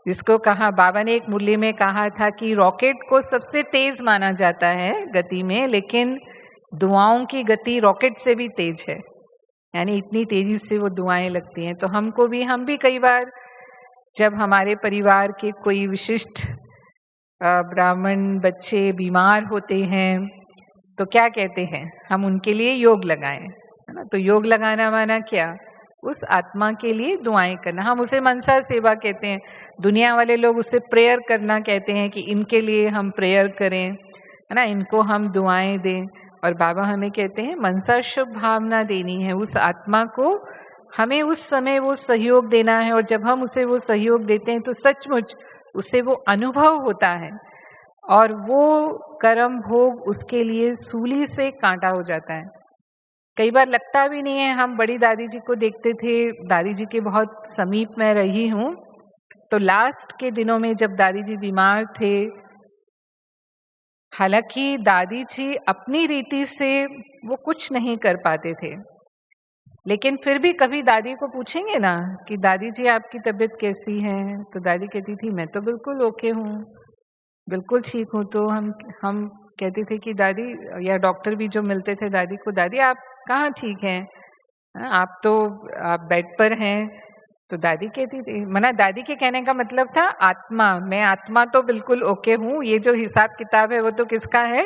जिसको कहा बाबा ने एक मुरली में कहा था कि रॉकेट को सबसे तेज माना जाता है गति में, लेकिन दुआओं की गति रॉकेट से भी तेज है। यानी इतनी तेजी से वो दुआएं लगती हैं। तो हम भी कई बार जब हमारे परिवार के कोई विशिष्ट ब्राह्मण बच्चे बीमार होते हैं तो क्या कहते हैं, हम उनके लिए योग लगाएं, है ना। तो योग लगाना माना क्या, उस आत्मा के लिए दुआएं करना। हम उसे मनसा सेवा कहते हैं, दुनिया वाले लोग उसे प्रेयर करना कहते हैं कि इनके लिए हम प्रेयर करें, है ना, इनको हम दुआएं दें। और बाबा हमें कहते हैं मनसा शुभ भावना देनी है उस आत्मा को, हमें उस समय वो सहयोग देना है। और जब हम उसे वो सहयोग देते हैं तो सचमुच उसे वो अनुभव होता है और वो कर्म भोग उसके लिए सूली से कांटा हो जाता है। कई बार लगता भी नहीं है। हम बड़ी दादी जी को देखते थे, दादी जी के बहुत समीप मैं रही हूँ, तो लास्ट के दिनों में जब दादी जी बीमार थे, हालांकि दादी जी अपनी रीति से वो कुछ नहीं कर पाते थे, लेकिन फिर भी कभी दादी को पूछेंगे ना कि दादी जी आपकी तबीयत कैसी है, तो दादी कहती थी मैं तो बिल्कुल ओके हूँ, बिल्कुल ठीक हूँ। तो हम कहते थे कि दादी, या डॉक्टर भी जो मिलते थे दादी को, दादी आप कहाँ ठीक हैं, आप बेड पर हैं। तो दादी कहती थी, मना दादी के कहने का मतलब था आत्मा, मैं आत्मा तो बिल्कुल ओके हूँ, ये जो हिसाब किताब है वो तो किसका है,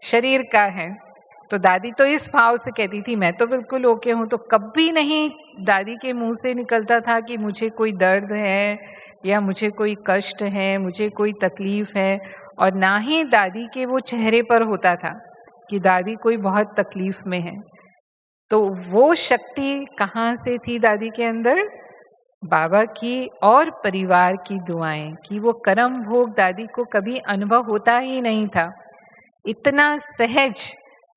शरीर का है। तो दादी तो इस भाव से कहती थी मैं तो बिल्कुल ओके हूँ। तो कभी नहीं दादी के मुंह से निकलता था कि मुझे कोई दर्द है या मुझे कोई कष्ट है, मुझे कोई तकलीफ है। और ना ही दादी के वो चेहरे पर होता था कि दादी कोई बहुत तकलीफ में है। तो वो शक्ति कहाँ से थी दादी के अंदर, बाबा की और परिवार की दुआएं, कि वो कर्म भोग दादी को कभी अनुभव होता ही नहीं था, इतना सहज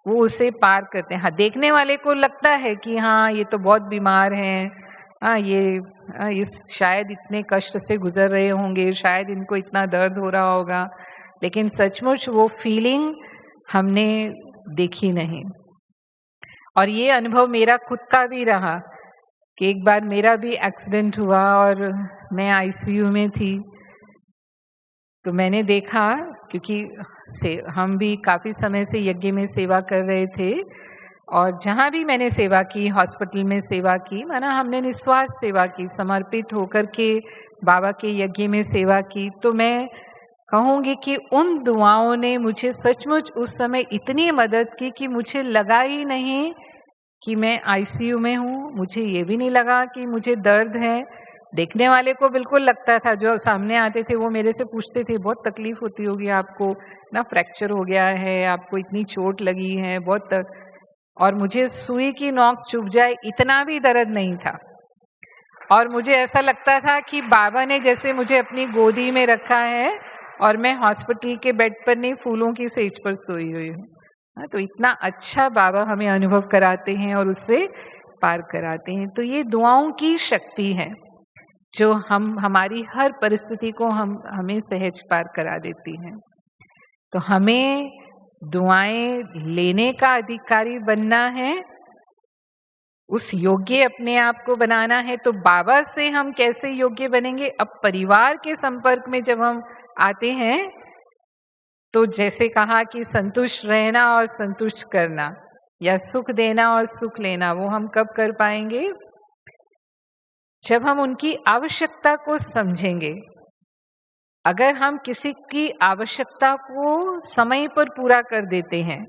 वो उसे पार करते हैं। हाँ, देखने वाले को लगता है कि हाँ ये तो बहुत बीमार हैं, हाँ इस शायद इतने कष्ट से गुजर रहे होंगे, शायद इनको इतना दर्द हो रहा होगा, लेकिन सचमुच वो फीलिंग हमने देखी नहीं। और ये अनुभव मेरा खुद का भी रहा कि एक बार मेरा भी एक्सीडेंट हुआ और मैं आईसीयू में थी। तो मैंने देखा, क्योंकि हम भी काफ़ी समय से यज्ञ में सेवा कर रहे थे, और जहाँ भी मैंने सेवा की, हॉस्पिटल में सेवा की, माना हमने निस्वार्थ सेवा की, समर्पित होकर के बाबा के यज्ञ में सेवा की। तो मैं कहूँगी कि उन दुआओं ने मुझे सचमुच उस समय इतनी मदद की कि मुझे लगा ही नहीं कि मैं आईसीयू में हूँ, मुझे ये भी नहीं लगा कि मुझे दर्द है। देखने वाले को बिल्कुल लगता था, जो सामने आते थे वो मेरे से पूछते थे बहुत तकलीफ होती होगी आपको, ना फ्रैक्चर हो गया है, आपको इतनी चोट लगी है बहुत। और मुझे सुई की नोक चुभ जाए इतना भी दर्द नहीं था। और मुझे ऐसा लगता था कि बाबा ने जैसे मुझे अपनी गोदी में रखा है और मैं हॉस्पिटल के बेड पर नहीं, फूलों की सेज पर सोई हुई हूँ। तो इतना अच्छा बाबा हमें अनुभव कराते हैं और उससे पार कराते हैं। तो ये दुआओं की शक्ति है जो हमारी हर परिस्थिति को हमें सहज पार करा देती हैं। तो हमें दुआएं लेने का अधिकारी बनना है, उस योग्य अपने आप को बनाना है। तो बाबा से हम कैसे योग्य बनेंगे? अब परिवार के संपर्क में जब हम आते हैं तो जैसे कहा कि संतुष्ट रहना और संतुष्ट करना, या सुख देना और सुख लेना, वो हम कब कर पाएंगे? जब हम उनकी आवश्यकता को समझेंगे। अगर हम किसी की आवश्यकता को समय पर पूरा कर देते हैं,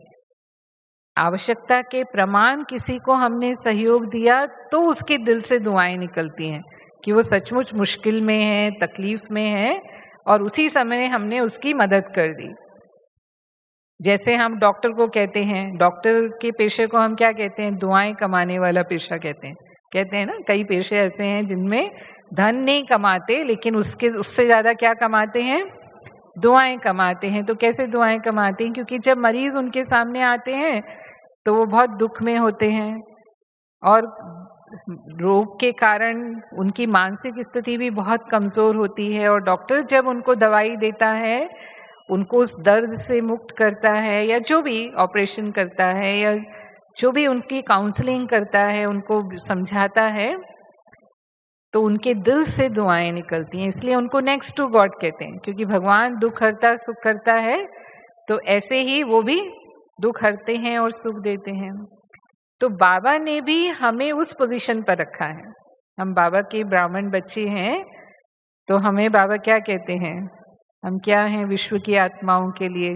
आवश्यकता के प्रमाण किसी को हमने सहयोग दिया, तो उसके दिल से दुआएं निकलती हैं कि वो सचमुच मुश्किल में है, तकलीफ में है, और उसी समय हमने उसकी मदद कर दी। जैसे हम डॉक्टर को कहते हैं, डॉक्टर के पेशे को हम क्या कहते हैं? दुआएं कमाने वाला पेशा कहते हैं ना। कई पेशे ऐसे हैं जिनमें धन नहीं कमाते, लेकिन उससे ज्यादा क्या कमाते हैं? दुआएं कमाते हैं। तो कैसे दुआएं कमाते हैं? क्योंकि जब मरीज उनके सामने आते हैं तो वो बहुत दुख में होते हैं, और रोग के कारण उनकी मानसिक स्थिति भी बहुत कमजोर होती है। और डॉक्टर जब उनको दवाई देता है, उनको उस दर्द से मुक्त करता है, या जो भी ऑपरेशन करता है, या जो भी उनकी काउंसलिंग करता है, उनको समझाता है, तो उनके दिल से दुआएं निकलती हैं। इसलिए उनको नेक्स्ट टू गॉड कहते हैं, क्योंकि भगवान दुख हरता सुख करता है, तो ऐसे ही वो भी दुख हरते हैं और सुख देते हैं। तो बाबा ने भी हमें उस पोजीशन पर रखा है। हम बाबा के ब्राह्मण बच्चे हैं, तो हमें बाबा क्या कहते हैं? हम क्या हैं? विश्व की आत्माओं के लिए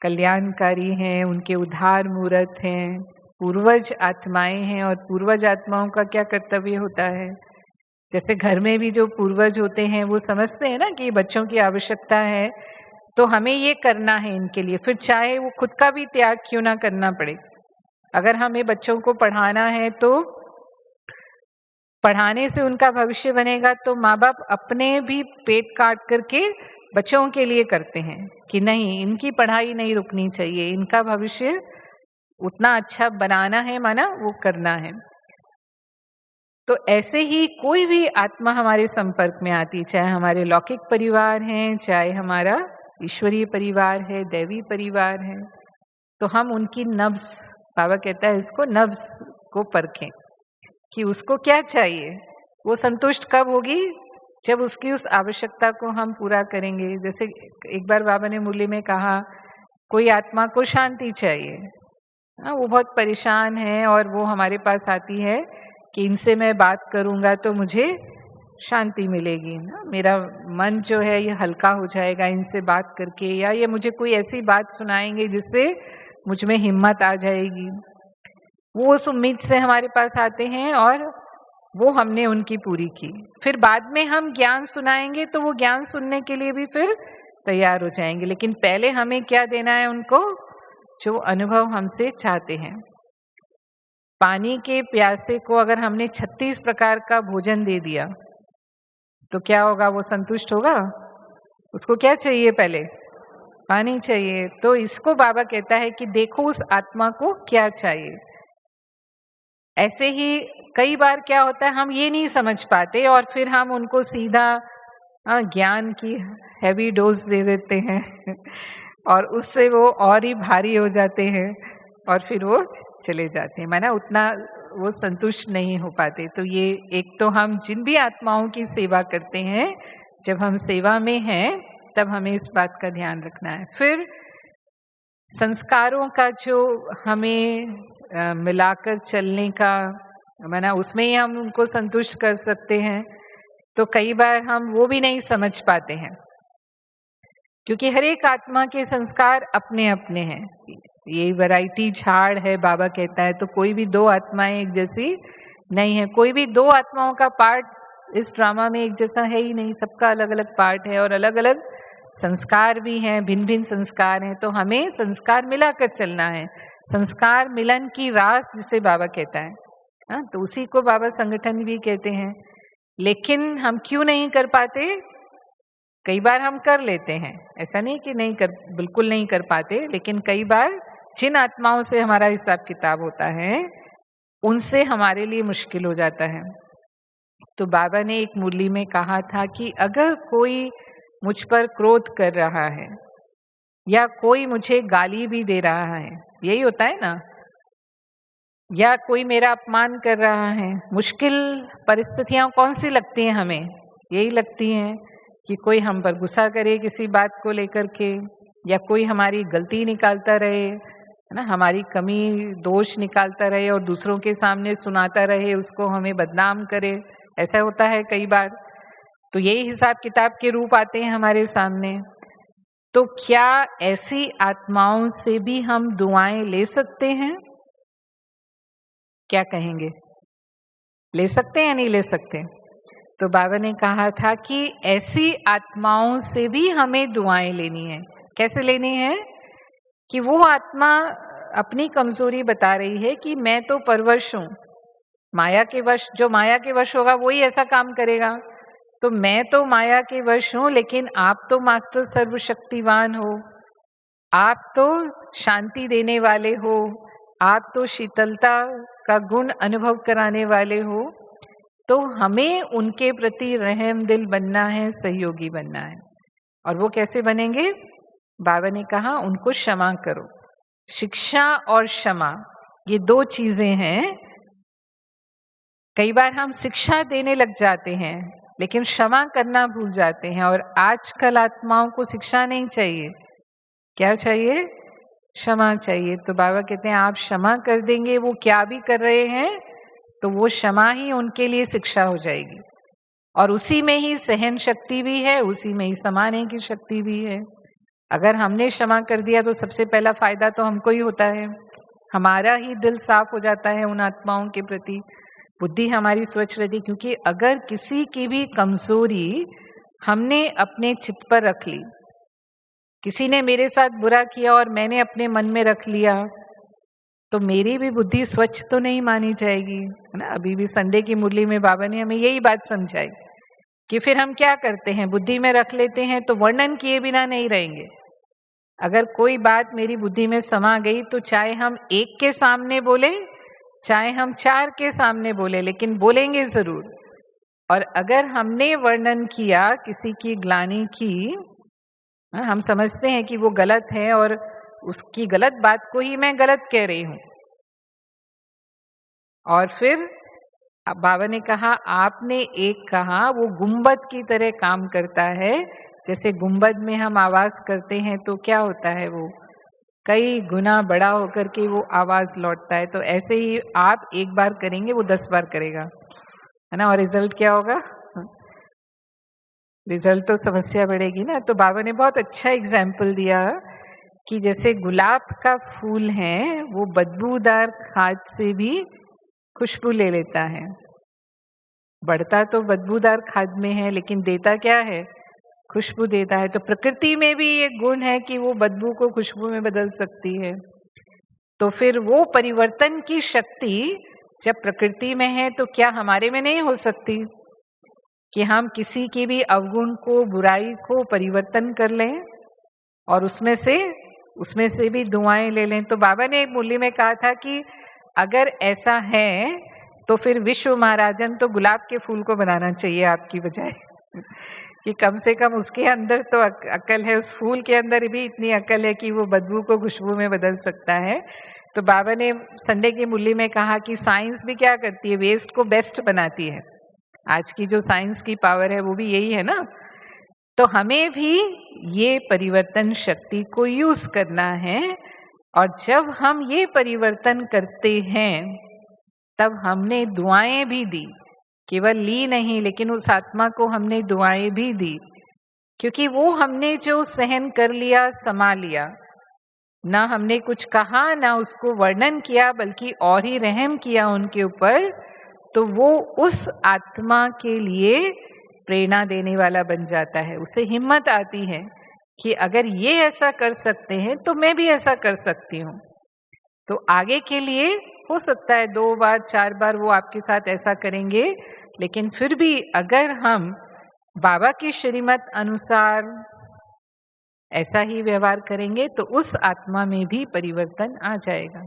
कल्याणकारी हैं, उनके उद्धार मूर्त हैं, पूर्वज आत्माएं हैं। और पूर्वज आत्माओं का क्या कर्तव्य होता है? जैसे घर में भी जो पूर्वज होते हैं वो समझते हैं ना कि बच्चों की आवश्यकता है, तो हमें ये करना है इनके लिए, फिर चाहे वो खुद का भी त्याग क्यों ना करना पड़े। अगर हमें बच्चों को पढ़ाना है तो पढ़ाने से उनका भविष्य बनेगा, तो माँ बाप अपने भी पेट काट करके बच्चों के लिए करते हैं कि नहीं, इनकी पढ़ाई नहीं रुकनी चाहिए, इनका भविष्य उतना अच्छा बनाना है, माना वो करना है। तो ऐसे ही कोई भी आत्मा हमारे संपर्क में आती, चाहे हमारे लौकिक परिवार हैं, चाहे हमारा ईश्वरीय परिवार है, दैवी परिवार है, तो हम उनकी नब्ज, बाबा कहता है इसको नब्ज को परखें कि उसको क्या चाहिए। वो संतुष्ट कब होगी? जब उसकी उस आवश्यकता को हम पूरा करेंगे। जैसे एक बार बाबा ने मुरली में कहा, कोई आत्मा को शांति चाहिए, वो बहुत परेशान है और वो हमारे पास आती है कि इनसे मैं बात करूंगा तो मुझे शांति मिलेगी ना, मेरा मन जो है ये हल्का हो जाएगा इनसे बात करके, या ये मुझे कोई ऐसी बात सुनाएंगे जिससे मुझ में हिम्मत आ जाएगी। वो उस उम्मीद से हमारे पास आते हैं और वो हमने उनकी पूरी की। फिर बाद में हम ज्ञान सुनाएंगे तो वो ज्ञान सुनने के लिए भी फिर तैयार हो जाएंगे, लेकिन पहले हमें क्या देना है उनको? जो अनुभव हमसे चाहते हैं। पानी के प्यासे को अगर हमने 36 प्रकार का भोजन दे दिया तो क्या होगा? वो संतुष्ट होगा? उसको क्या चाहिए? पहले पानी चाहिए। तो इसको बाबा कहता है कि देखो उस आत्मा को क्या चाहिए। ऐसे ही कई बार क्या होता है, हम ये नहीं समझ पाते और फिर हम उनको सीधा ज्ञान की हैवी डोज दे देते हैं और उससे वो और ही भारी हो जाते हैं और फिर वो चले जाते हैं, माना उतना वो संतुष्ट नहीं हो पाते। तो ये एक तो हम जिन भी आत्माओं की सेवा करते हैं, जब हम सेवा में हैं तब हमें इस बात का ध्यान रखना है। फिर संस्कारों का जो हमें मिलाकर चलने का, माना उसमें ही हम उनको संतुष्ट कर सकते हैं, तो कई बार हम वो भी नहीं समझ पाते हैं, क्योंकि हर एक आत्मा के संस्कार अपने अपने हैं। ये वैरायटी झाड़ है, बाबा कहता है, तो कोई भी दो आत्माएं एक जैसी नहीं है। कोई भी दो आत्माओं का पार्ट इस ड्रामा में एक जैसा है ही नहीं, सबका अलग अलग पार्ट है और अलग अलग संस्कार भी हैं, भिन्न भिन्न संस्कार हैं। तो हमें संस्कार मिलाकर चलना है, संस्कार मिलन की रास जिसे बाबा कहता है। तो उसी को बाबा संगठन भी कहते हैं। लेकिन हम क्यों नहीं कर पाते? कई बार हम कर लेते हैं, ऐसा नहीं कि नहीं कर, बिल्कुल नहीं कर पाते, लेकिन कई बार जिन आत्माओं से हमारा हिसाब किताब होता है उनसे हमारे लिए मुश्किल हो जाता है। तो बाबा ने एक मुरली में कहा था कि अगर कोई मुझ पर क्रोध कर रहा है या कोई मुझे गाली भी दे रहा है, यही होता है ना, या कोई मेरा अपमान कर रहा है, मुश्किल परिस्थितियां कौन सी लगती हैं हमें? यही लगती हैं कि कोई हम पर गुस्सा करे किसी बात को लेकर के, या कोई हमारी गलती निकालता रहे, है ना, हमारी कमी दोष निकालता रहे और दूसरों के सामने सुनाता रहे, उसको हमें बदनाम करे। ऐसा होता है कई बार। तो यही हिसाब किताब के रूप आते हैं हमारे सामने। तो क्या ऐसी आत्माओं से भी हम दुआएं ले सकते हैं? क्या कहेंगे, ले सकते हैं या नहीं ले सकते? तो बाबा ने कहा था कि ऐसी आत्माओं से भी हमें दुआएं लेनी है। कैसे लेनी है? कि वो आत्मा अपनी कमजोरी बता रही है कि मैं तो परवश हूं, माया के वश, जो माया के वश होगा वही ऐसा काम करेगा। तो मैं तो माया के वश हूं, लेकिन आप तो मास्टर सर्वशक्तिवान हो, आप तो शांति देने वाले हो, आप तो शीतलता का गुण अनुभव कराने वाले हो। तो हमें उनके प्रति रहम दिल बनना है, सहयोगी बनना है। और वो कैसे बनेंगे? बाबा ने कहा उनको क्षमा करो। शिक्षा और क्षमा ये दो चीजें हैं। कई बार हम शिक्षा देने लग जाते हैं लेकिन क्षमा करना भूल जाते हैं। और आजकल आत्माओं को शिक्षा नहीं चाहिए, क्या चाहिए? क्षमा चाहिए। तो बाबा कहते हैं आप क्षमा कर देंगे, वो क्या भी कर रहे हैं तो वो क्षमा ही उनके लिए शिक्षा हो जाएगी। और उसी में ही सहन शक्ति भी है, उसी में ही समाने की शक्ति भी है। अगर हमने क्षमा कर दिया तो सबसे पहला फायदा तो हमको ही होता है, हमारा ही दिल साफ हो जाता है उन आत्माओं के प्रति, बुद्धि हमारी स्वच्छ रहती। क्योंकि अगर किसी की भी कमजोरी हमने अपने चित्त पर रख ली, किसी ने मेरे साथ बुरा किया और मैंने अपने मन में रख लिया, तो मेरी भी बुद्धि स्वच्छ तो नहीं मानी जाएगी, है ना। अभी भी संडे की मुरली में बाबा ने हमें यही बात समझाई कि फिर हम क्या करते हैं, बुद्धि में रख लेते हैं तो वर्णन किए बिना नहीं रहेंगे। अगर कोई बात मेरी बुद्धि में समा गई तो चाहे हम एक के सामने बोले, चाहे हम 4 के सामने बोले, लेकिन बोलेंगे जरूर। और अगर हमने वर्णन किया किसी की ग्लानि की, हम समझते हैं कि वो गलत है और उसकी गलत बात को ही मैं गलत कह रही हूं, और फिर बाबा ने कहा आपने एक कहा वो गुंबद की तरह काम करता है। जैसे गुंबद में हम आवाज करते हैं तो क्या होता है, वो कई गुना बड़ा होकर के वो आवाज लौटता है। तो ऐसे ही आप एक बार करेंगे वो 10 बार करेगा, है ना। और रिजल्ट क्या होगा, रिजल्ट तो समस्या बढ़ेगी ना। तो बाबा ने बहुत अच्छा एग्जाम्पल दिया कि जैसे गुलाब का फूल है वो बदबूदार खाद से भी खुशबू ले लेता है, बढ़ता तो बदबूदार खाद में है लेकिन देता क्या है, खुशबू देता है। तो प्रकृति में भी ये गुण है कि वो बदबू को खुशबू में बदल सकती है। तो फिर वो परिवर्तन की शक्ति जब प्रकृति में है तो क्या हमारे में नहीं हो सकती कि हम किसी की भी अवगुण को, बुराई को परिवर्तन कर लें और उसमें से भी दुआएं ले लें। तो बाबा ने एक मुरली में कहा था कि अगर ऐसा है तो फिर विश्व महाराजन तो गुलाब के फूल को बनाना चाहिए आपकी बजाय कि कम से कम उसके अंदर तो अकल है, उस फूल के अंदर भी इतनी अकल है कि वो बदबू को खुशबू में बदल सकता है। तो बाबा ने संडे की मुरली में कहा कि साइंस भी क्या करती है, वेस्ट को बेस्ट बनाती है। आज की जो साइंस की पावर है वो भी यही है ना। तो हमें भी ये परिवर्तन शक्ति को यूज करना है, और जब हम ये परिवर्तन करते हैं तब हमने दुआएं भी दी, केवल ली नहीं लेकिन उस आत्मा को हमने दुआएं भी दी, क्योंकि वो हमने जो सहन कर लिया, समा लिया, ना हमने कुछ कहा ना उसको वर्णन किया बल्कि और ही रहम किया उनके ऊपर, तो वो उस आत्मा के लिए प्रेरणा देने वाला बन जाता है। उसे हिम्मत आती है कि अगर ये ऐसा कर सकते हैं तो मैं भी ऐसा कर सकती हूँ। तो आगे के लिए हो सकता है 2 बार 4 बार वो आपके साथ ऐसा करेंगे, लेकिन फिर भी अगर हम बाबा की श्रीमत अनुसार ऐसा ही व्यवहार करेंगे तो उस आत्मा में भी परिवर्तन आ जाएगा।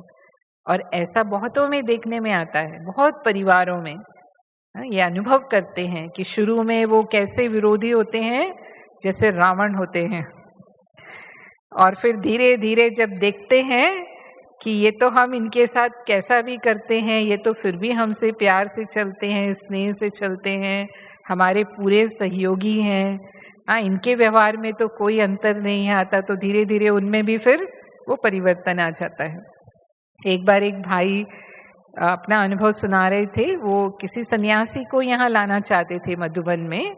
और ऐसा बहुतों में देखने में आता है, बहुत परिवारों में ये अनुभव करते हैं कि शुरू में वो कैसे विरोधी होते हैं, जैसे रावण होते हैं, और फिर धीरे धीरे जब देखते हैं कि ये तो हम इनके साथ कैसा भी करते हैं, ये तो फिर भी हमसे प्यार से चलते हैं, स्नेह से चलते हैं, हमारे पूरे सहयोगी हैं, इनके व्यवहार में तो कोई अंतर नहीं आता, तो धीरे धीरे उनमें भी फिर वो परिवर्तन आ जाता है। एक बार एक भाई अपना अनुभव सुना रहे थे, वो किसी सन्यासी को यहाँ लाना चाहते थे मधुबन में,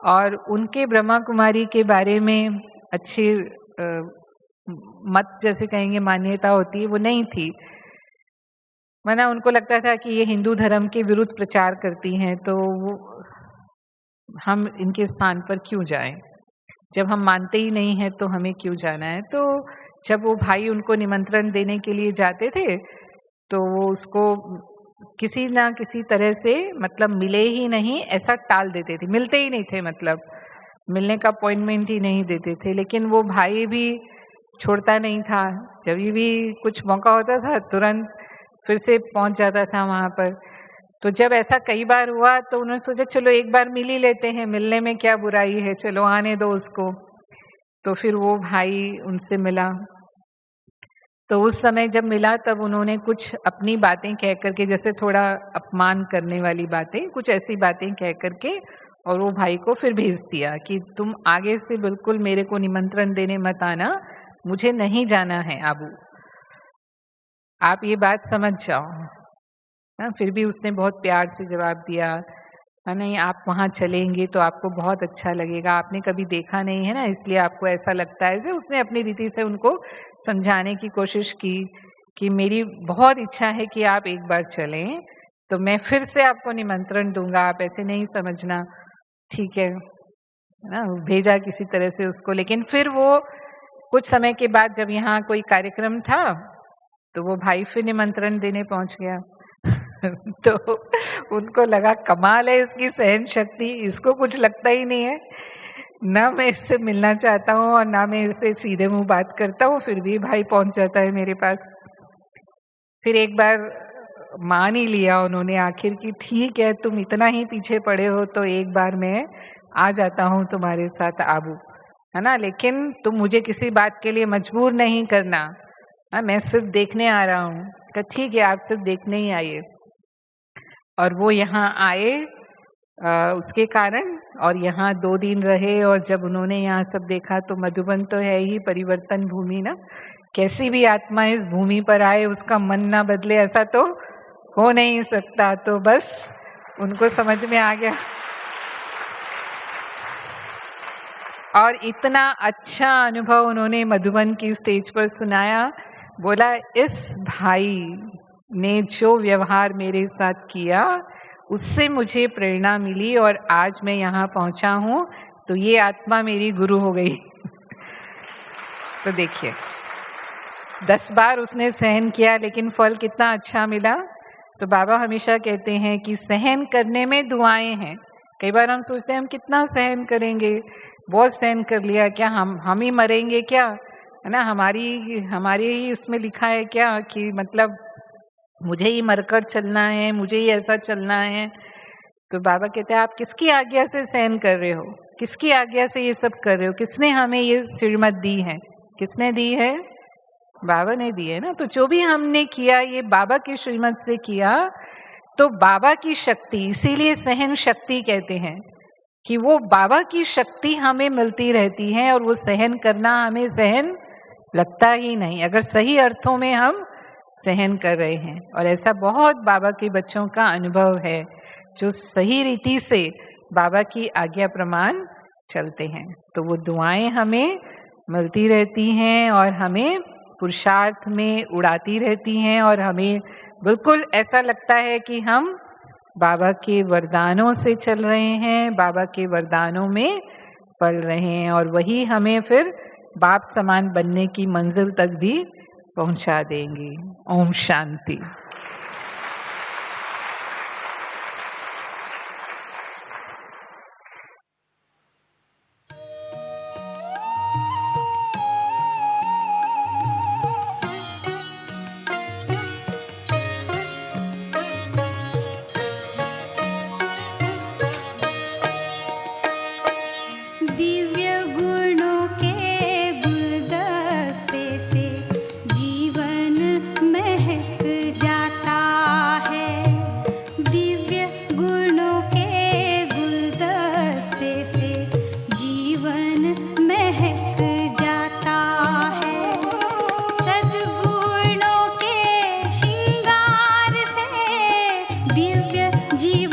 और उनके ब्रह्मा कुमारी के बारे में अच्छी मत जैसे कहेंगे मान्यता होती है वो नहीं थी। मना उनको लगता था कि ये हिंदू धर्म के विरुद्ध प्रचार करती हैं, तो वो हम इनके स्थान पर क्यों जाएं, जब हम मानते ही नहीं हैं तो हमें क्यों जाना है। तो जब वो भाई उनको निमंत्रण देने के लिए जाते थे तो वो उसको किसी ना किसी तरह से मतलब मिले ही नहीं ऐसा टाल देते थे, मिलते ही नहीं थे, मतलब मिलने का अपॉइंटमेंट ही नहीं देते थे। लेकिन वो भाई भी छोड़ता नहीं था, जब भी कुछ मौका होता था तुरंत फिर से पहुंच जाता था वहां पर। तो जब ऐसा कई बार हुआ तो उन्होंने सोचा चलो एक बार मिल ही लेते हैं, मिलने में क्या बुराई है, चलो आने दो उसको। तो फिर वो भाई उनसे मिला, तो उस समय जब मिला तब उन्होंने कुछ अपनी बातें कह करके, जैसे थोड़ा अपमान करने वाली बातें, कुछ ऐसी बातें कह करके, और वो भाई को फिर भेज दिया कि तुम आगे से बिल्कुल मेरे को निमंत्रण देने मत आना, मुझे नहीं जाना है आबू, आप ये बात समझ जाओ। फिर भी उसने बहुत प्यार से जवाब दिया, नहीं आप वहाँ चलेंगे तो आपको बहुत अच्छा लगेगा, आपने कभी देखा नहीं है ना इसलिए आपको ऐसा लगता है। ऐसे उसने अपनी रीति से उनको समझाने की कोशिश की कि मेरी बहुत इच्छा है कि आप एक बार चलें, तो मैं फिर से आपको निमंत्रण दूंगा, आप ऐसे नहीं समझना, ठीक है ना। भेजा किसी तरह से उसको, लेकिन फिर वो कुछ समय के बाद जब यहाँ कोई कार्यक्रम था तो वो भाई फिर निमंत्रण देने पहुंच गया। तो उनको लगा कमाल है इसकी सहन शक्ति, इसको कुछ लगता ही नहीं है, ना मैं इससे मिलना चाहता हूँ और ना मैं इससे सीधे मुंह बात करता हूँ, फिर भी भाई पहुंच जाता है मेरे पास। फिर एक बार मान ही लिया उन्होंने आखिर कि ठीक है तुम इतना ही पीछे पड़े हो तो एक बार मैं आ जाता हूँ तुम्हारे साथ आबू, है ना, लेकिन तुम मुझे किसी बात के लिए मजबूर नहीं करना, मैं सिर्फ देखने आ रहा हूँ। कहा ठीक है आप सिर्फ देखने ही आइए। और वो यहाँ आए उसके कारण, और यहाँ 2 दिन रहे, और जब उन्होंने यहाँ सब देखा तो मधुबन तो है ही परिवर्तन भूमि ना, कैसी भी आत्मा इस भूमि पर आए उसका मन ना बदले ऐसा तो हो नहीं सकता। तो बस उनको समझ में आ गया और इतना अच्छा अनुभव उन्होंने मधुबन की स्टेज पर सुनाया। बोला इस भाई ने जो व्यवहार मेरे साथ किया उससे मुझे प्रेरणा मिली और आज मैं यहाँ पहुंचा हूँ, तो ये आत्मा मेरी गुरु हो गई। तो देखिए 10 बार उसने सहन किया लेकिन फल कितना अच्छा मिला। तो बाबा हमेशा कहते हैं कि सहन करने में दुआएं हैं। कई बार हम सोचते हैं हम कितना सहन करेंगे, बहुत सहन कर लिया, क्या हम ही मरेंगे क्या, है ना, हमारी ही उसमें लिखा है क्या कि मतलब मुझे ही मरकर चलना है, मुझे ही ऐसा चलना है। तो बाबा कहते हैं आप किसकी आज्ञा से सहन कर रहे हो, किसकी आज्ञा से ये सब कर रहे हो, किसने हमें ये श्रीमत दी है, किसने दी है, बाबा ने दी है ना। तो जो भी हमने किया ये बाबा की श्रीमत से किया, तो बाबा की शक्ति, इसीलिए सहन शक्ति कहते हैं कि वो बाबा की शक्ति हमें मिलती रहती है और वो सहन करना हमें सहन लगता ही नहीं, अगर सही अर्थों में हम सहन कर रहे हैं। और ऐसा बहुत बाबा के बच्चों का अनुभव है जो सही रीति से बाबा की आज्ञा प्रमाण चलते हैं। तो वो दुआएं हमें मिलती रहती हैं और हमें पुरुषार्थ में उड़ाती रहती हैं और हमें बिल्कुल ऐसा लगता है कि हम बाबा के वरदानों से चल रहे हैं, बाबा के वरदानों में पल रहे हैं, और वही हमें फिर बाप समान बनने की मंजिल तक भी पहुंचा देंगी। ओम शांति। जीव